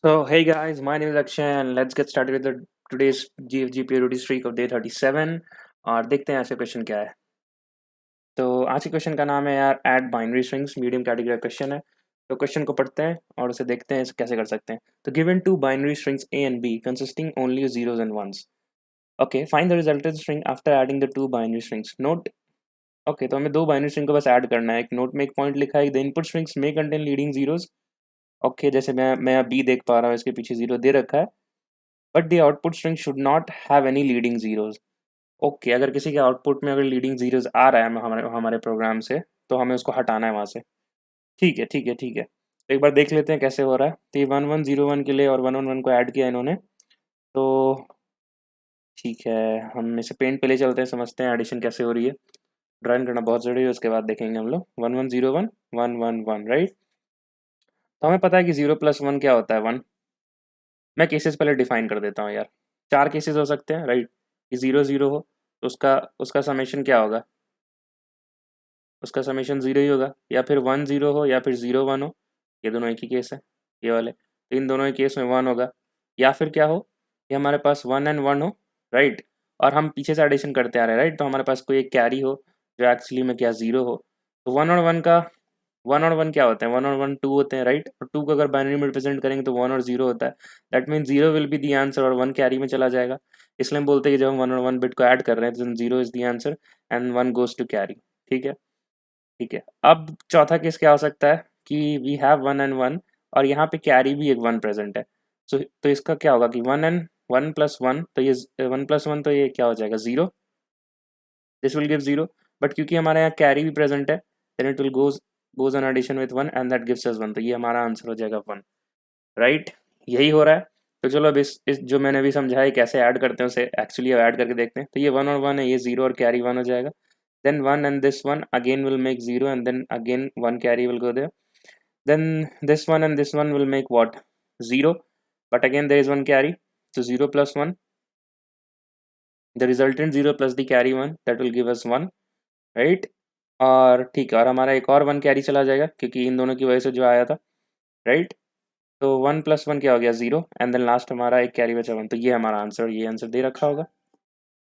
So, hey guys, my name is Akshay and let's get started with the today's GFG periodic streak of day 37 और देखते हैं आज का question क्या है। तो आज के क्वेश्चन का नाम है यार add binary strings medium category का क्वेश्चन है। तो क्वेश्चन को पढ़ते हैं और उसे देखते हैं इसे कैसे कर सकते हैं। तो given two binary strings A and B consisting only zeros and ones. Okay, find the resultant string after adding the two binary strings. Note. Okay, तो हमें दो बाइनरी स्ट्रिंग को बस ऐड करना है। एक नोट में एक पॉइंट लिखा है, the input strings may contain leading zeros. Okay, जैसे मैं बी देख पा रहा हूँ, इसके पीछे जीरो दे रखा है, but the output string should not have any leading zeros. Okay, अगर किसी के आउटपुट में अगर लीडिंग जीरोज आ रहा है हमारे हमारे प्रोग्राम से, तो हमें उसको हटाना है वहाँ से। ठीक है, ठीक है, ठीक है, तो एक बार देख लेते हैं कैसे हो रहा है। तो ये 1101 के लिए और 111 को ऐड किया इन्होंने। तो ठीक है, हम इसे पेंट पे ले चलते हैं, समझते हैं एडिशन कैसे हो रही है। ड्राइंग करना बहुत ज़रूरी है, उसके बाद देखेंगे हम लोग। 1101 111, राइट। तो हमें पता है कि 0 + 1 क्या होता है, 1। मैं केसेस पहले डिफाइन कर देता हूँ यार। चार केसेस हो सकते हैं, राइट। कि 0 0 हो तो उसका उसका समेशन क्या होगा, उसका समेशन 0 ही होगा। या फिर 1 0 हो या फिर 0 1 हो, ये दोनों एक ही केस है, ये वाले। तो इन दोनों ही केस में 1 होगा। या फिर क्या हो, कि हमारे पास 1 and 1 हो, राइट। और हम पीछे से एडिशन करते आ रहे हैं, राइट। तो हमारे पास कोई एक कैरी हो जो एक्चुअली में क्या 0 हो। तो 1 और 1 क्या होते हैं, 1 और 1 2 होते हैं, राइट। और 2 को अगर बाइनरी में रिप्रेजेंट करेंगे तो 1 और 0 होता है। That mean 0 will be the answer और 1 कैरी में चला जाएगा। इसलिए हम बोलते हैं कि जब हम 1 और 1 बिट को ऐड कर रहे हैं तो 0 is the answer and 1 goes to carry. ठीक है, ठीक है। अब चौथा केस क्या हो सकता है कि वी हैव 1 and 1 और यहाँ पे कैरी भी एक 1 प्रेजेंट है। तो इसका क्या होगा कि 1 and 1 + 1, तो ये 1 + 1, तो ये क्या हो जाएगा 0। दिस विल गिव 0, बट क्योंकि हमारे यहाँ कैरी भी प्रेजेंट है, then it will goes on addition with 1 and that gives us 1। तो ये हमारा आंसर हो जाएगा 1, राइट। यही हो रहा है। तो चलो अब इस जो मैंने अभी समझाया है कैसे ऐड करते हैं, उसे एक्चुअली ऐड करके देखते हैं। तो ये 1 और 1 है, ये 0 और कैरी 1 हो जाएगा। Then 1 and this one again will make 0 and then again 1 carry will go there. Then this one and this one will make what? 0. But again there is 1 carry. So 0 plus 1. The resultant 0 plus the carry 1, that will give us 1. Right? और ठीक है, और हमारा एक और 1 carry चला जाएगा क्योंकि इन दोनों की वजह से जो आया था, राइट। तो 1 + 1 क्या हो गया 0 एंड देन लास्ट हमारा एक कैरी बचा 1। तो ये हमारा आंसर, ये आंसर दे रखा होगा।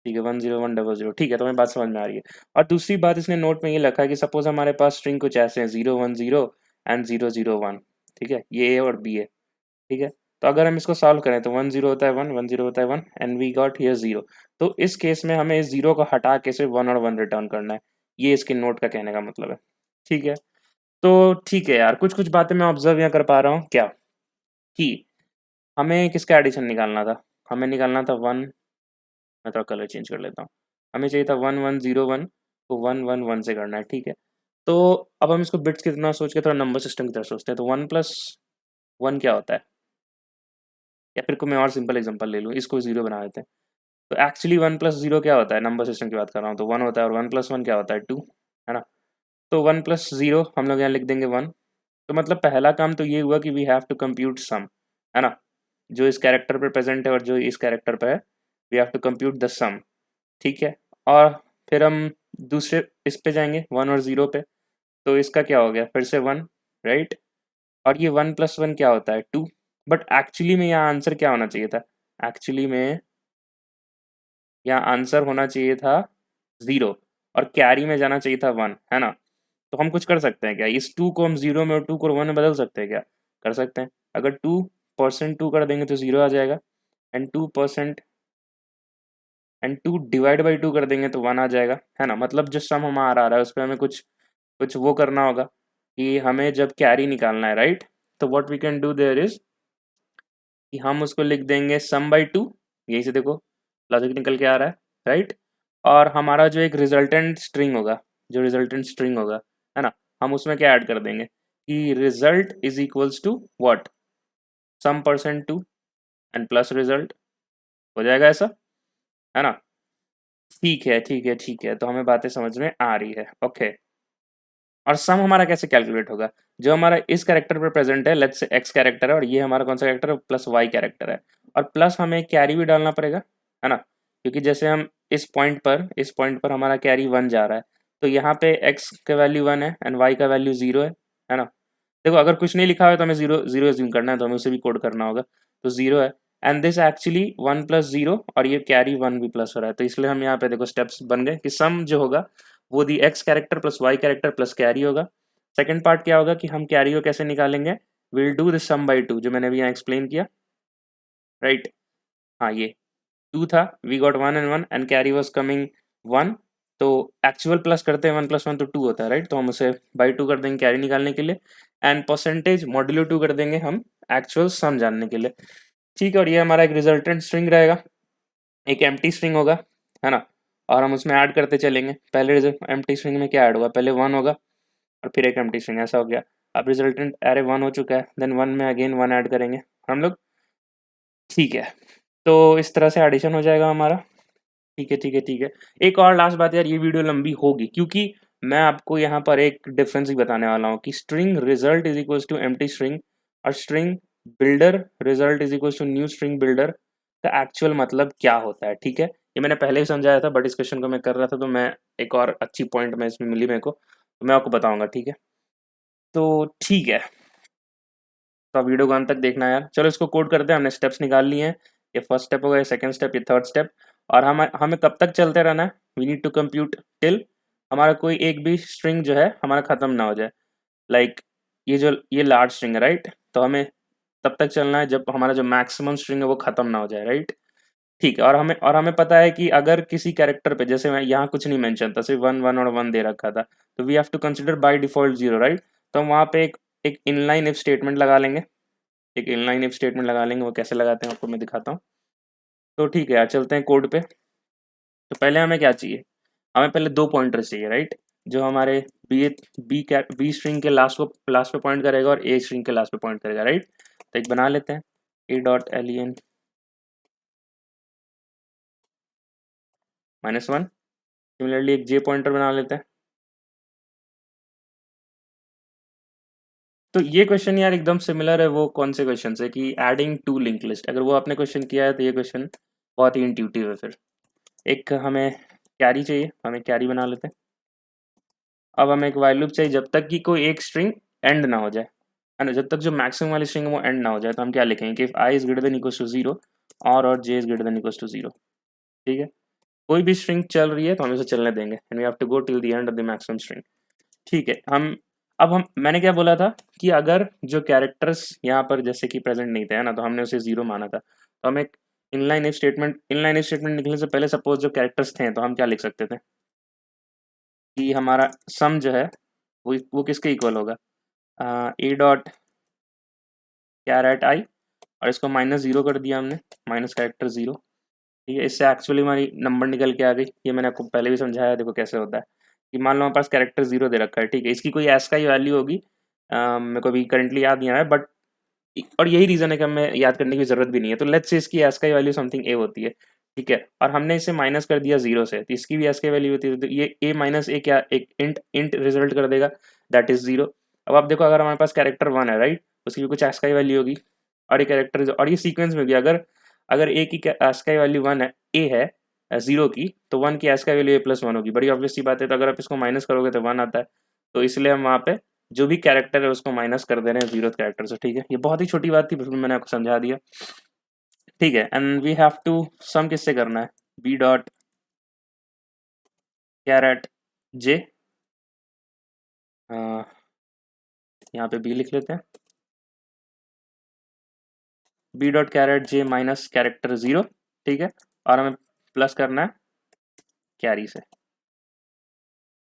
ठीक है, 1 0 1 0 0। ठीक है, तो हमें बात समझ में आ रही है। और दूसरी बात इसने नोट में ये लिखा है कि सपोज हमारे पास स्ट्रिंग कुछ ऐसे हैं 0 1 0 एंड 0 0 1। ठीक है, ये ए और बी है। ठीक है, तो अगर हम इसको सॉल्व करें तो 1 0 होता है 1 1 0 होता है 1 एंड वी गॉट हियर 0। तो इस केस में हमें इस 0 को हटा के सिर्फ 1 और 1 रिटर्न करना है। ये इसके नोट का कहने का मतलब है। ठीक है, तो ठीक है यार, कुछ कुछ बातें मैं ऑब्जर्व यहाँ कर पा रहा हूँ क्या, कि हमें किसका एडिशन निकालना था। हमें निकालना था 1। मैं थोड़ा कलर चेंज कर लेता हूँ। हमें चाहिए था 1 1 0 1 को 1 1 1 से करना है। ठीक है, तो अब हम इसको बिट्स की तरह सोच के थोड़ा नंबर सिस्टम की तरह सोचते हैं। तो 1 + 1 क्या होता है, या फिर को मैं और सिंपल एग्जांपल ले लूँ, इसको 0 बना देते हैं। तो एक्चुअली 1 + 0 क्या होता है, नंबर सिस्टम की बात कर रहा हूँ, तो 1 होता है। और 1 + 1 क्या होता है 2, है ना। तो 1 + 0 हम लोग यहाँ लिख देंगे 1। तो मतलब पहला काम तो ये हुआ कि वी हैव टू कंप्यूट सम, है ना। जो इस कैरेक्टर पे प्रेजेंट है और जो इस कैरेक्टर पे है, we have to compute the sum. ठीक है, और फिर हम दूसरे इस पे जाएंगे 1 और 0 पे। तो इसका क्या हो गया, फिर से 1, राइट। और ये 1 + 1 क्या होता है 2। बट एक्चुअली में यहाँ आंसर क्या होना चाहिए था, एक्चुअली में यहाँ आंसर होना चाहिए था 0 और कैरी में जाना चाहिए था 1, है ना। तो हम कुछ कर सकते हैं क्या, इस 2 को हम 0 में और 2 को 1 में बदल सकते हैं क्या, कर सकते हैं। अगर 2% 2 कर देंगे तो 0 आ जाएगा, एंड 2% एंड 2 ÷ 2 कर देंगे तो 1 आ जाएगा, है ना। मतलब जो सम हमारा आ रहा है उस पर हमें कुछ कुछ वो करना होगा कि हमें जब कैरी निकालना है, राइट। तो what we can do there is कि हम उसको लिख देंगे सम / 2। यही से देखो लॉजिक निकल के आ रहा है, राइट। और हमारा जो एक रिजल्टेंट स्ट्रिंग होगा, जो रिजल्टेंट स्ट्रिंग होगा, है ना, हम उसमें क्या ऐड कर देंगे कि result is equals to what, sum% 2 and plus result. हो जाएगा ऐसा, है ना। ठीक है, ठीक है, ठीक है, तो हमें बातें समझ में आ रही है। ओके, और सम हमारा कैसे कैलकुलेट होगा, जो हमारा इस कैरेक्टर पे प्रेजेंट है, लेट्स से एक्स कैरेक्टर है, और ये हमारा कौन सा कैरेक्टर है, प्लस वाई कैरेक्टर है। और प्लस हमें कैरी भी डालना पड़ेगा, है ना। क्योंकि जैसे हम इस पॉइंट पर हमारा कैरी 1 जा रहा है, तो यहाँ पे एक्स का वैल्यू 1 है एंड वाई का वैल्यू 0 है ना। देखो अगर कुछ नहीं लिखा हुआ है तो हमें जीरो जीरो एज्यूम करना है, तो हमें उसे भी कोड करना होगा। तो जीरो है, and this actually one plus zero, और ये कैरी वन भी प्लस हो रहा है, तो इसलिए हम यहाँ पे देखो स्टेप्स बन गए कि सम जो होगा वो the x character plus y character plus carry होगा। सेकंड पार्ट क्या होगा कि हम कैरी को कैसे निकालेंगे, will do this sum by two, जो मैंने अभी यहाँ एक्सप्लेन किया, राइट। हाँ ये टू था, we got one and one and carry was coming one, तो एक्चुअल प्लस करते हैं वन प्लस वन तो टू होता है, राइट। तो हम उसे बाई टू कर देंगे कैरी निकालने के लिए, एंड परसेंटेज मॉड्यूलो टू कर देंगे हम एक्चुअल सम जानने के लिए, ठीक है। और ये हमारा एक रिजल्टेंट स्ट्रिंग रहेगा, एक एम्प्टी स्ट्रिंग होगा, है ना। और हम उसमें ऐड करते चलेंगे, पहले एम्प्टी स्ट्रिंग में क्या ऐड होगा, पहले वन होगा और फिर एक एम्प्टी स्ट्रिंग, ऐसा हो गया। अब रिजल्टेंट एरे वन हो चुका है, देन वन में अगेन वन ऐड करेंगे हम लोग, ठीक है। तो इस तरह से एडिशन हो जाएगा हमारा, ठीक है ठीक है ठीक है। एक और लास्ट बात यार, ये वीडियो लंबी होगी क्योंकि मैं आपको यहाँ पर एक डिफरेंस भी बताने वाला हूँ कि string result is equals to empty string और string builder result is equals to new string builder का एक्चुअल मतलब क्या होता है, ठीक है। ये मैंने पहले ही समझाया था, बट इस क्वेश्चन को मैं कर रहा था तो मैं एक और अच्छी पॉइंट में इसमें मिली मेरे को, तो मैं आपको बताऊंगा, ठीक है। तो ठीक है, तो वीडियो को अंत तक देखना यार। चलो इसको कोड करते हैं, हमने स्टेप्स निकाल लिए हैं, ये फर्स्ट स्टेप होगा, ये सेकंड स्टेप, ये थर्ड स्टेप। और हमें कब तक चलते रहना है, we need to compute till हमारा कोई एक भी स्ट्रिंग जो है हमारा ख़त्म ना हो जाए, लाइक ये लार्ज स्ट्रिंग है, राइट। तो हमें तब तक चलना है जब हमारा जो मैक्सिमम स्ट्रिंग है वो ख़त्म ना हो जाए, राइट। ठीक है, और हमें पता है कि अगर किसी कैरेक्टर पे, जैसे मैं यहाँ कुछ नहीं मेंशन था, सिर्फ वन वन और वन दे रखा था, तो we have to consider by default zero, right. तो हम वहाँ पे एक इनलाइन इफ स्टेटमेंट लगा लेंगे, एक इनलाइन इफ स्टेटमेंट लगा लेंगे। वो कैसे लगाते हैं आपको मैं दिखाता हूँ। तो ठीक है यार, चलते हैं कोड पे। तो पहले हमें क्या चाहिए, हमें पहले दो पॉइंटर्स चाहिए, राइट, जो हमारे बी स्ट्रिंग के लास्ट पे पॉइंट करेगा और ए स्ट्रिंग के लास्ट पे पॉइंट करेगा, राइट। तो एक बना लेते हैं, A dot L E N -1। Similarly एक जे पॉइंटर बना लेते हैं। तो ये क्वेश्चन यार एकदम सिमिलर है वो कौन से क्वेश्चन से, कि एडिंग टू लिंक लिस्ट, अगर वो आपने क्वेश्चन किया है तो ये क्वेश्चन बहुत ही इंट्यूटिव है। फिर एक हमें कैरी चाहिए, हमें कैरी बना लेते हैं। अब हमें एक वाइल लूप चाहिए जब तक कि कोई एक स्ट्रिंग एंड ना हो जाए, है ना, जब तक जो मैक्सिमम वाली स्ट्रिंग है वो एंड ना हो जाए। तो हम क्या लिखेंगे कि if I is greater than equals to zero और j is greater than equals to zero, ठीक है। कोई भी स्ट्रिंग चल रही है तो हम इसे चलने देंगे, and we have to go till the end of the maximum string, ठीक है। हम मैंने क्या बोला था कि अगर जो कैरेक्टर्स यहाँ पर जैसे कि प्रेजेंट नहीं थे, है ना, तो हमने उसे जीरो माना था। तो हम एक इनलाइन इफ स्टेटमेंट लिखने से पहले सपोज जो कैरेक्टर्स थे तो हम क्या लिख सकते थे कि हमारा सम जो है वो किसके इक्वल होगा, ए डॉट कैरेट आई, और इसको -0 कर दिया हमने, माइनस कैरेक्टर जीरो, ठीक है। इससे एक्चुअली हमारी नंबर निकल के आ गई। ये मैंने आपको पहले भी समझाया, देखो कैसे होता है कि मान लो हमारे पास कैरेक्टर जीरो दे रखा है, ठीक है, इसकी कोई एस का ही वैल्यू होगी, मेरे को अभी करंटली याद नहीं आ रहा है, बट और यही रीज़न है कि हमें याद करने की ज़रूरत भी नहीं है। तो लेट्स से इसकी एस का वैल्यू समथिंग ए होती है, ठीक है, और हमने इसे माइनस कर दिया जीरो से, तो इसकी भी एस की वैल्यू होती है, तो ये ए माइनस ए क्या एक इंट इंट रिजल्ट कर देगा, दैट इज जीरो। अब आप देखो अगर हमारे पास कैरेक्टर वन है, राइट, उसकी भी कुछ एस का वैल्यू होगी, और ये कैरेक्टर और ये सीक्वेंस में भी अगर अगर ए की एस का वैल्यू वन है, ए है जीरो की, तो वन की एस का वैल्यू ए प्लस वन होगी, बड़ी ऑब्वियस सी बात है। तो अगर आप इसको माइनस करोगे तो वन आता है, तो इसलिए हम वहाँ पे जो भी कैरेक्टर है उसको माइनस कर दे रहे हैं जीरो कैरेक्टर से, ठीक है। ये बहुत ही छोटी बात थी, फिर मैंने आपको समझा दिया, ठीक है। And we have to some किससे करना है, बी डॉट कैरेट जे, यहाँ पे बी लिख लेते हैं, बी डॉट कैरेट जे माइनस कैरेक्टर जीरो, ठीक है, और हमें प्लस करना है कैरी से।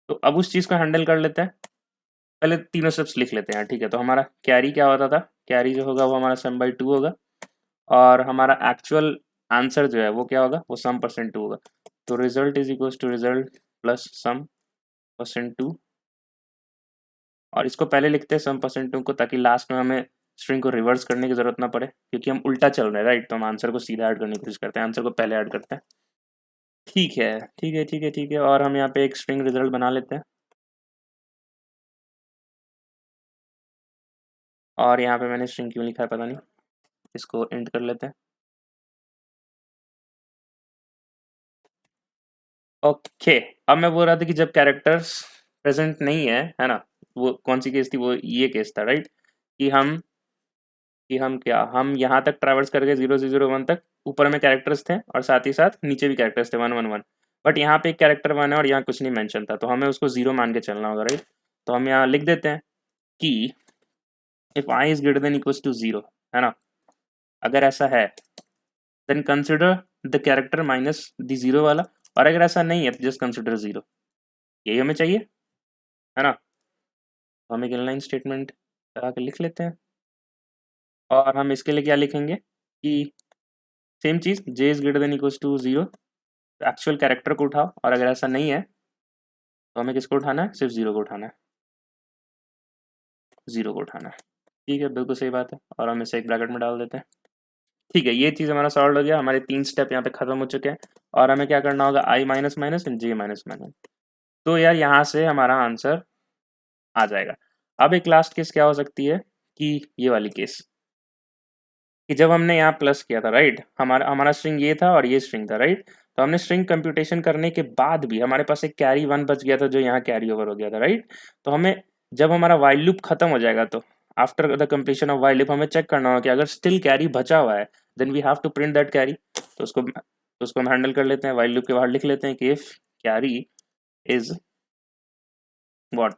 तो अब उस चीज़ को हैंडल कर लेते हैं, पहले तीनों स्टेप्स लिख लेते हैं, ठीक है। तो हमारा कैरी क्या होता था, कैरी जो होगा वो हमारा सम बाई टू होगा, और हमारा एक्चुअल आंसर जो है वो क्या होगा, वो सम परसेंट टू होगा। तो result is equals to result plus sum percent two, और इसको पहले लिखते हैं सम परसेंट टू को, ताकि लास्ट में हमें स्ट्रिंग को रिवर्स करने की जरूरत ना पड़े, क्योंकि हम उल्टा चल रहे हैं, राइट। तो हम आंसर को सीधा ऐड करने की कोशिश करते हैं, आंसर को पहले ऐड करते हैं, ठीक है ठीक है ठीक है ठीक है। और हम यहाँ पे एक स्ट्रिंग रिजल्ट बना लेते हैं, और यहाँ पे मैंने स्ट्रिंग क्यों लिखा है पता नहीं, इसको एंड कर लेते हैं, ओके। अब मैं बोल रहा था कि जब कैरेक्टर्स प्रेजेंट नहीं है ना, वो कौन सी केस थी, वो ये केस था राइट, कि हम यहाँ तक ट्रैवर्स करके 0 से 0 1 तक ऊपर में कैरेक्टर्स थे और साथ ही साथ नीचे भी कैरेक्टर्स थे 1 1 1, बट यहाँ पे एक कैरेक्टर 1 है और यहाँ कुछ नहीं मेंशन था, तो हमें उसको 0 मान के चलना होगा राइट। तो हम यहाँ लिख देते हैं कि if I is greater than equals to 0, है ना, अगर ऐसा है then consider the character minus the 0 वाला, और अगर ऐसा नहीं है तो जस्ट कंसिडर 0, यही हमें चाहिए, है ना। तो हम एक इनलाइन स्टेटमेंट लगा के लिख लेते हैं, और हम इसके लिए क्या लिखेंगे कि सेम चीज़ J is greater than equals to 0, actual character को उठाओ, और अगर ऐसा नहीं है तो हमें किसको उठाना है, सिर्फ 0 को उठाना है, 0 को उठाना है। ठीक है, बिल्कुल सही बात है, और हम इसे एक ब्रैकेट में डाल देते हैं। ठीक है, ये चीज़ हमारा सॉल्व हो गया, हमारे 3 स्टेप यहाँ पे खत्म हो चुके हैं, और हमें क्या करना होगा, i minus minus and j minus minus. तो यार यहाँ से हमारा आंसर आ जाएगा। अब एक लास्ट केस क्या हो सकती है कि ये वाली केस, कि जब हमने यहाँ प्लस किया था राइट, हमारा हमारा स्ट्रिंग ये था और ये स्ट्रिंग था राइट, तो हमने स्ट्रिंग कंप्यूटेशन करने के बाद भी हमारे पास एक कैरी 1 बच गया था जो यहाँ कैरी ओवर हो गया था राइट। तो हमें जब हमारा वाइल लूप खत्म हो जाएगा, तो after the completion of while loop हमें चेक करना होगा कि अगर स्टिल कैरी बचा हुआ है then we have to print that carry. तो उसको हम हैंडल कर लेते हैं, वाइल लूप के बाहर लिख लेते हैं कि if carry is what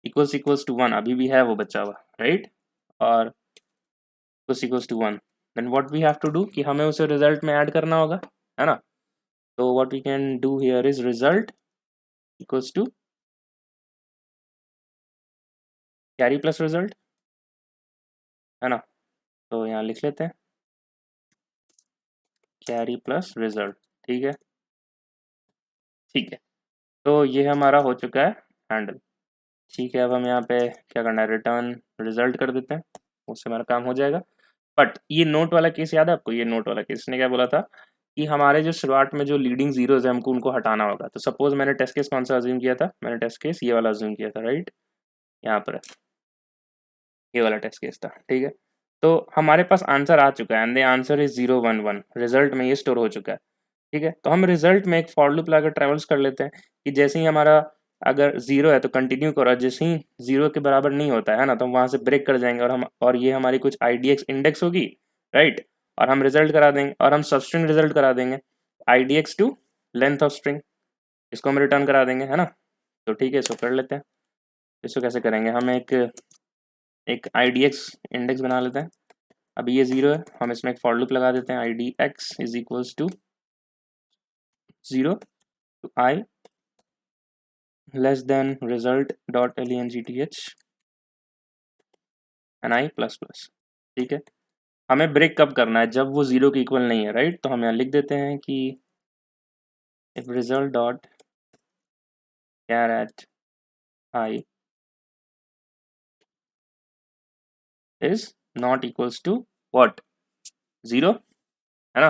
equals to 1, अभी भी है वो बचा हुआ राइट, और equals to 1, then what we have to do कि हमें उसे रिजल्ट में ऐड करना होगा, है ना। तो what we can do here is result equals to carry plus result, है ना। तो यहाँ लिख लेते हैं कैरी प्लस रिजल्ट। ठीक है, ठीक है, तो ये हमारा हो चुका है हैंडल। ठीक है, अब हम यहाँ पे क्या करना है, रिटर्न रिजल्ट कर देते हैं, उससे हमारा काम हो जाएगा। बट ये नोट वाला केस याद है आपको, ये नोट वाला केस ने क्या बोला था कि हमारे जो शुरुआत में जो लीडिंग जीरोज है हमको उनको हटाना होगा। तो सपोज मैंने टेस्ट केस कौन सा अज्यूम किया था, मैंने टेस्ट केस ये वाला अज्यूम किया था राइट, यहाँ पर है, ये वाला टेस्ट केस था। ठीक है, तो हमारे पास आंसर आ चुका है and the answer is 0 1 1, result में ये स्टोर हो चुका है। ठीक है, तो हम रिजल्ट में एक फॉर लूप लाकर ट्रेवल्स कर लेते हैं कि जैसे ही हमारा अगर 0 है तो कंटिन्यू करो, जैसे ही 0 के बराबर नहीं होता है ना तो हम वहाँ से ब्रेक कर जाएंगे, और ये हमारी कुछ IDX इंडेक्स होगी राइट, और हम रिजल्ट करा देंगे, और हम सबस्ट्रिंग रिजल्ट करा देंगे IDX to length of string, इसको हम रिटर्न करा देंगे, है ना। तो ठीक है, इसको कर लेते हैं। इसको कैसे करेंगे, हम एक IDX इंडेक्स बना लेते हैं। अभी ये 0 है, हम इसमें एक फॉर लूप लगा देते हैं, IDX is equals to 0 to I less than result dot length and I plus plus. ठीक है, हमें ब्रेक कब करना है, जब वो 0 के इक्वल नहीं है राइट। तो हम यहाँ लिख देते हैं कि if result dot char at I is not equals to what, 0, है ना।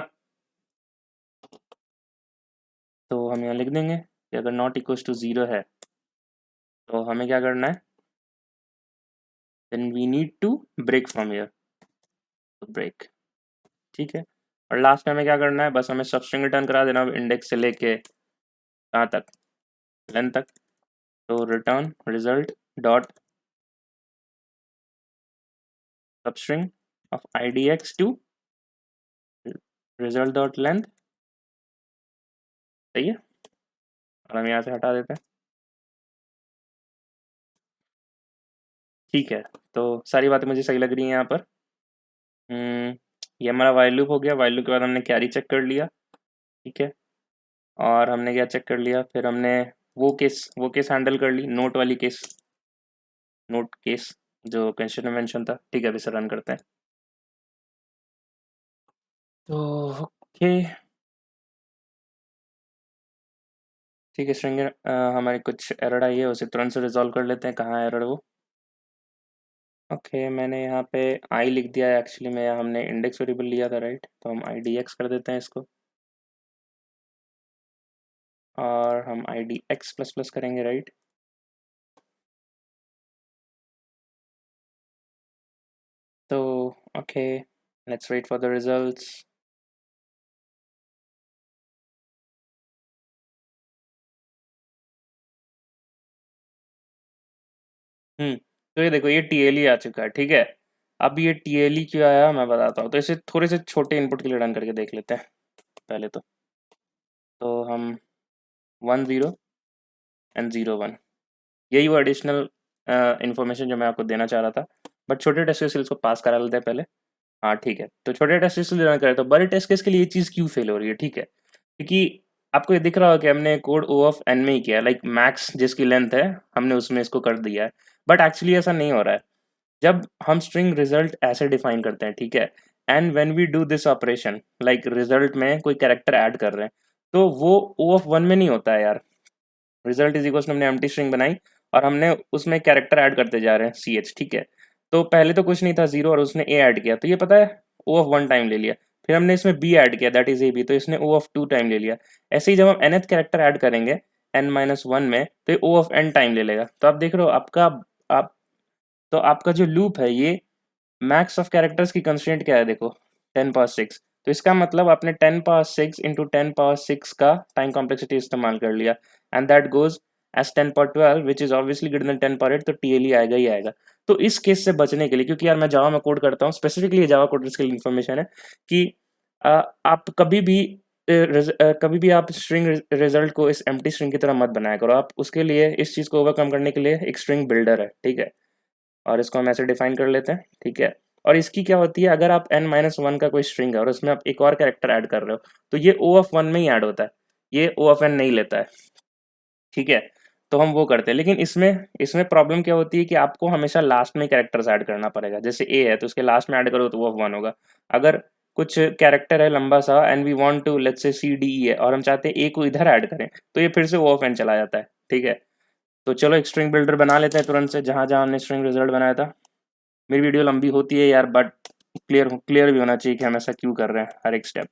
तो हम यहाँ लिख देंगे कि अगर नॉट इक्वल्स टू 0 है तो हमें क्या करना है, then we need to break from here, तो ब्रेक। ठीक है, और लास्ट में हमें क्या करना है, बस हमें सबस्ट्रिंग रिटर्न करा देना इंडेक्स से लेके कहाँ तक, लेंथ तक। तो return result dot substring of IDX to result dot length, सही है, और हम यहाँ से हटा देते हैं। ठीक है, तो सारी बातें मुझे सही लग रही हैं यहाँ पर। ये हमारा वाइल लूप हो गया, वाइल लूप के बाद हमने कैरी चेक कर लिया। ठीक है, और हमने क्या चेक कर लिया, फिर हमने वो केस हैंडल कर ली, नोट वाली केस, नोट केस जो क्वेश्चन में मेंशन था। ठीक है, अभी से रन करते हैं। तो ओके, ठीक है, स्ट्रिंग हमारी कुछ एरर आई है, उसे तुरंत से रिजॉल्व कर लेते हैं। कहाँ है एरर वो, ओके मैंने यहाँ पे आई लिख दिया है, एक्चुअली में हमने इंडेक्स वेरिएबल लिया था राइट, तो हम IDX कर देते हैं इसको, और हम IDX प्लस प्लस करेंगे राइट। तो okay, let's wait for the results. तो ये देखो ये टीएलई आ चुका है, ठीक है। अब ये टीएलई क्यों आया मैं बताता हूँ। तो इसे थोड़े से छोटे इनपुट के लिए रन करके देख लेते हैं पहले तो हम 10 एंड 01, यही वो एडिशनल इन्फॉर्मेशन जो मैं आपको देना चाह रहा था, बट छोटे टेस्ट केस को पास करा लेते हैं पहले। हाँ ठीक है, तो छोटे टेस्ट केस रन करें तो बड़े टेस्ट केस के लिए ये चीज़ क्यों फेल हो रही है, ठीक है। क्योंकि आपको ये दिख रहा होगा कि हमने कोड ओ ऑफ एन में ही किया है, लाइक मैक्स जिसकी लेंथ है हमने उसमें इसको कर दिया है, बट एक्चुअली ऐसा नहीं हो रहा है। जब हम स्ट्रिंग रिजल्ट ऐसे डिफाइन करते हैं, ठीक है, and when we do this operation like result में कोई कैरेक्टर ऐड कर रहे हैं, तो वो ओ ऑफ वन में नहीं होता है यार। रिजल्ट इज इक्वल हमने एम्प्टी स्ट्रिंग बनाई और हमने उसमें कैरेक्टर ऐड करते जा रहे हैं सी एच, ठीक है। तो पहले तो कुछ नहीं था जीरो और उसने ए ऐड किया, तो ये पता है ओ ऑफ वन टाइम ले लिया। फिर हमने इसमें बी ऐड किया दैट इज ए बी, तो इसने ओ ऑफ टू टाइम ले लिया। ऐसे ही जब हम nth कैरेक्टर ऐड करेंगे n माइनस वन में, तो ये ओ ऑफ n टाइम ले लेगा। तो आप देख रहे हो आप तो आपका जो लूप है ये मैक्स ऑफ कैरेक्टर्स की कंस्ट्रेंट क्या है देखो, 10 पावर 6। तो इसका मतलब आपने 10 पावर 6 इंटू 10 पावर 6 का टाइम कॉम्प्लेक्सिटी इस्तेमाल कर लिया, and that goes as 10 power 12 which is obviously greater than 10 power 8, तो टीएलई आएगा ही आएगा। तो इस केस से बचने के लिए, क्योंकि यार मैं जावा में कोड करता हूँ, स्पेसिफिकली जावा कोडर्स के लिए इन्फॉर्मेशन है कि आप कभी भी आप स्ट्रिंग रिजल्ट को इस एम्प्टी स्ट्रिंग की तरह मत बनाया करो। आप उसके लिए इस चीज़ को ओवरकम करने के लिए एक स्ट्रिंग बिल्डर है, ठीक है, और इसको हम ऐसे डिफाइन कर लेते हैं, ठीक है। और इसकी क्या होती है, अगर आप n माइनस वन का कोई स्ट्रिंग है और उसमें आप एक और कैरेक्टर ऐड कर रहे हो, तो ये ओ ऑफ वन में ही ऐड होता है, ये ओ ऑफ एन नहीं लेता है, ठीक है। तो हम वो करते हैं, लेकिन इसमें इसमें प्रॉब्लम क्या होती है कि आपको हमेशा लास्ट में कैरेक्टर्स ऐड करना पड़ेगा। जैसे ए है तो उसके लास्ट में ऐड करो तो वो ऑफ वन होगा। अगर कुछ कैरेक्टर है लंबा सा and we want to let's say C D E है और हम चाहते हैं ए को इधर ऐड करें, तो ये फिर से ओ ऑफ एन चला जाता है, ठीक है। तो चलो एक स्ट्रिंग बिल्डर बना लेते हैं तुरंत से, जहां जहां हमने स्ट्रिंग रिजल्ट बनाया था। मेरी वीडियो लंबी होती है यार, बट क्लियर भी होना चाहिए कि हम ऐसा क्यों कर रहे हैं हर एक स्टेप।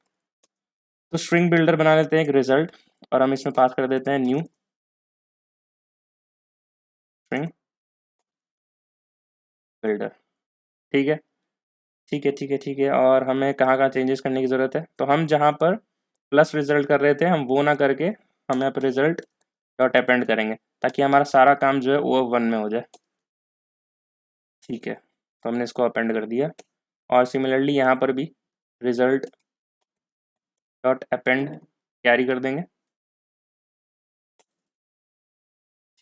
तो स्ट्रिंग बिल्डर बना लेते हैं एक रिजल्ट, और हम इसमें पास कर देते हैं न्यू स्ट्रिंग बिल्डर, ठीक है ठीक है ठीक है ठीक है। और हमें कहाँ कहाँ चेंजेस करने की ज़रूरत है, तो हम जहाँ पर प्लस रिजल्ट कर रहे थे हम वो ना करके हम यहाँ पर रिजल्ट डॉट अपेंड करेंगे, ताकि हमारा सारा काम जो है वो वन में हो जाए, ठीक है। तो हमने इसको अपेंड कर दिया, और सिमिलरली यहाँ पर भी रिजल्ट डॉट अपेंड कैरी कर देंगे,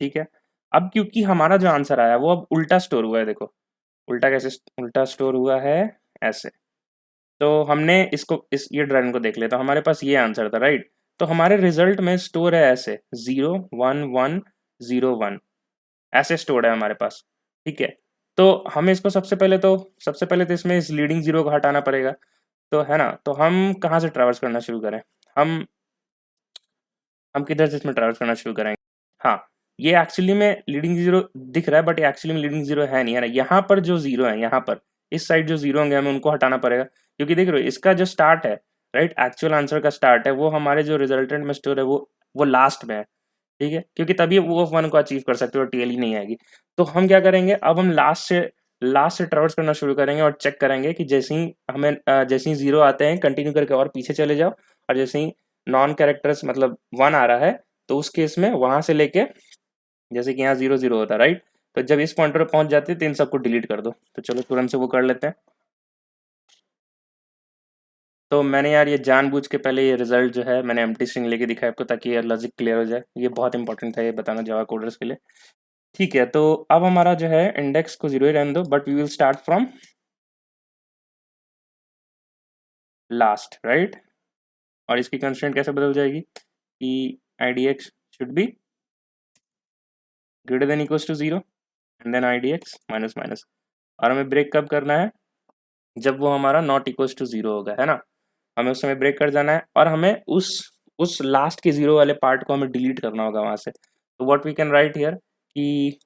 ठीक है। अब क्योंकि हमारा जो आंसर आया वो अब उल्टा स्टोर हुआ है, देखो उल्टा कैसे उल्टा स्टोर हुआ है, ऐसे। तो हमने इसको इस ये ड्राइव को देख लिया, तो हमारे पास ये आंसर था, राइट। तो हमारे रिजल्ट में स्टोर है ऐसे 0 1 1 0 1, ऐसे स्टोर है हमारे पास, ठीक है। तो हमें इसको सबसे पहले तो इसमें इस लीडिंग जीरो को हटाना पड़ेगा, तो है ना। तो हम कहाँ से ट्रैवर्स करना शुरू करें, हम हम किधर से इसमें ट्रैवर्स करना शुरू करेंगे। हाँ, ये एक्चुअली में लीडिंग जीरो दिख रहा है, बट ये एक्चुअली में लीडिंग जीरो है नहीं, है ना। यहाँ पर जो जीरो है, यहाँ पर इस साइड जो जीरो होंगे हमें उनको हटाना पड़ेगा, क्योंकि देख रहे हो इसका जो स्टार्ट है, राइट, एक्चुअल आंसर का स्टार्ट है वो हमारे जो रिजल्टेंट में स्टोर है वो लास्ट में है, ठीक है। क्योंकि तभी वो ऑफ वन को अचीव कर सकते हो और टीएलई नहीं आएगी। तो हम क्या करेंगे, अब हम लास्ट से ट्रेवर्स करना शुरू करेंगे और चेक करेंगे कि जैसे ही जीरो आते हैं कंटिन्यू करके और पीछे चले जाओ, और जैसे ही नॉन कैरेक्टर्स मतलब वन आ रहा है, तो उस केस में वहां से लेके जैसे कि यहाँ 0 0 होता है, राइट। तो जब इस पॉइंट पर पहुंच जाते हैं तो इन सबको डिलीट कर दो। तो चलो तुरंत से वो कर लेते हैं। तो मैंने यार ये जानबूझ के पहले ये रिजल्ट जो है मैंने एम्प्टी स्ट्रिंग लेके दिखाया आपको, ताकि यार लॉजिक क्लियर हो जाए। ये बहुत इंपॉर्टेंट था ये बताना जावा कोडर्स के लिए, ठीक है। तो अब हमारा जो है इंडेक्स को जीरो ही रहने दो, but we will start from last, right. और इसकी कंस्ट्रेंट कैसे बदल जाएगी कि I D X should be greater than equals to zero and then I D X minus minus. और हमें ब्रेक कब करना है, जब वो हमारा नॉट इक्वल्स टू जीरो होगा, है ना। हमें उस समय ब्रेक कर जाना है, और हमें उस लास्ट के जीरो वाले पार्ट को हमें डिलीट करना होगा वहां से। तो what we can write here कि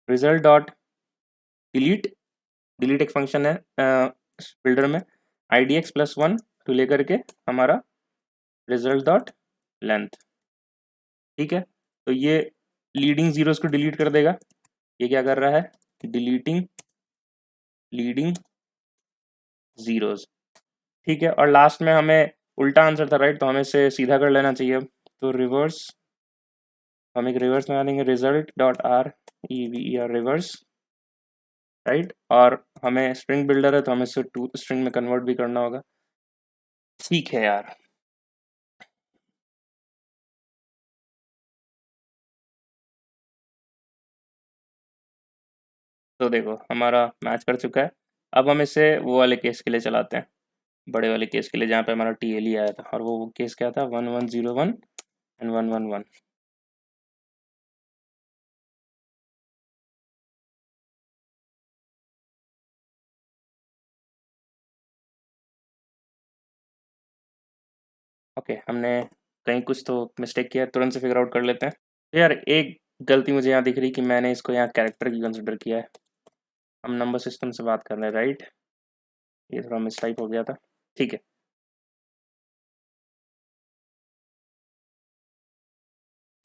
रिजल्ट डॉट डिलीट, डिलीट एक फंक्शन है बिल्डर में, I D X plus one to लेकर के हमारा रिजल्ट डॉट लेंथ, ठीक है। तो ये लीडिंग जीरोस को डिलीट कर देगा, ये क्या कर रहा है, डिलीटिंग लीडिंग जीरोस, ठीक है। और लास्ट में हमें उल्टा आंसर था, राइट, तो हमें इसे सीधा कर लेना चाहिए। तो रिवर्स, हम एक रिवर्स में आ देंगे result dot are EVER reverse, right. और हमें स्ट्रिंग बिल्डर है तो हमें इसे टू स्ट्रिंग में कन्वर्ट भी करना होगा। ठीक है यार। तो देखो हमारा मैच कर चुका है। अब हम इसे वो वाले केस के लिए चलाते हैं, बड़े वाले केस के लिए जहाँ पे हमारा TLE आया था, और वो केस क्या था, 1101 एंड 111। ओके, हमने कहीं कुछ तो मिस्टेक किया है, तुरंत से फिगर आउट कर लेते हैं। तो यार एक गलती मुझे यहाँ दिख रही कि मैंने इसको यहाँ कैरेक्टर की कंसिडर किया है। हम नंबर सिस्टम से बात कर रहे हैं, राइट। ये थोड़ा मिस टाइप हो गया था, ठीक है।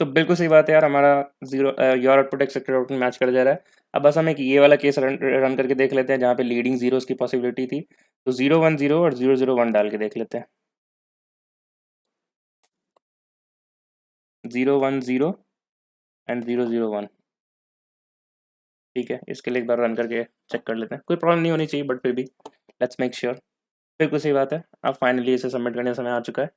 तो बिल्कुल सही बात है यार, हमारा zero your output accepted output match कर जा रहा है। अब बस हम एक ये वाला केस रन करके देख लेते हैं जहाँ पे लीडिंग जीरोस की पॉसिबिलिटी थी। तो 010 और 001 डाल के देख लेते हैं। 010 एंड 001, ठीक है। इसके लिए एक बार रन करके चेक कर लेते हैं, कोई प्रॉब्लम नहीं होनी चाहिए बट फिर भी लेट्स मेक श्योर। बिल्कुल सही बात है। अब फाइनली इसे सबमिट करने का समय आ चुका है।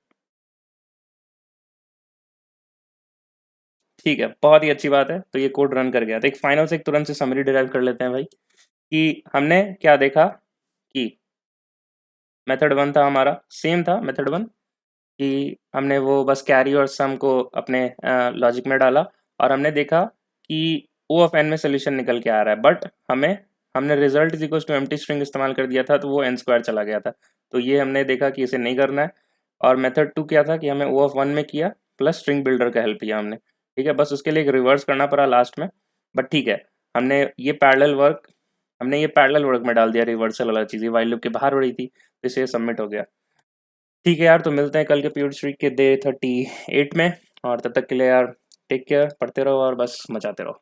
ठीक है, बहुत ही अच्छी बात है। तो ये कोड रन कर गया। तो एक फाइनल से एक तुरंत से समरी डिराइव कर लेते हैं भाई, कि हमने क्या देखा कि मेथड वन था हमारा, सेम था मेथड वन, कि हमने वो बस कैरी और सम को अपने लॉजिक में डाला, और हमने देखा कि O ऑफ n में सोल्यूशन निकल के आ रहा है, बट हमने result is equal to empty string इस्तेमाल कर दिया था, तो वो n² चला गया था। तो ये हमने देखा कि इसे नहीं करना है। और मेथड टू क्या था कि हमें O ऑफ 1 में किया प्लस स्ट्रिंग बिल्डर का हेल्प लिया हमने, ठीक है। बस उसके लिए एक रिवर्स करना पड़ा लास्ट में, बट ठीक है। हमने ये पैरेलल वर्क में डाल दिया रिवर्सल वाला चीज़, ये वाइल लूप के बाहर हो रही थी, तो इसे सबमिट हो गया। ठीक है यार, तो मिलते हैं कल के पीरियड स्ट्रीक के डे 38 में, और तब तक के लिए यार टेक केयर, पढ़ते रहो और बस मचाते रहो।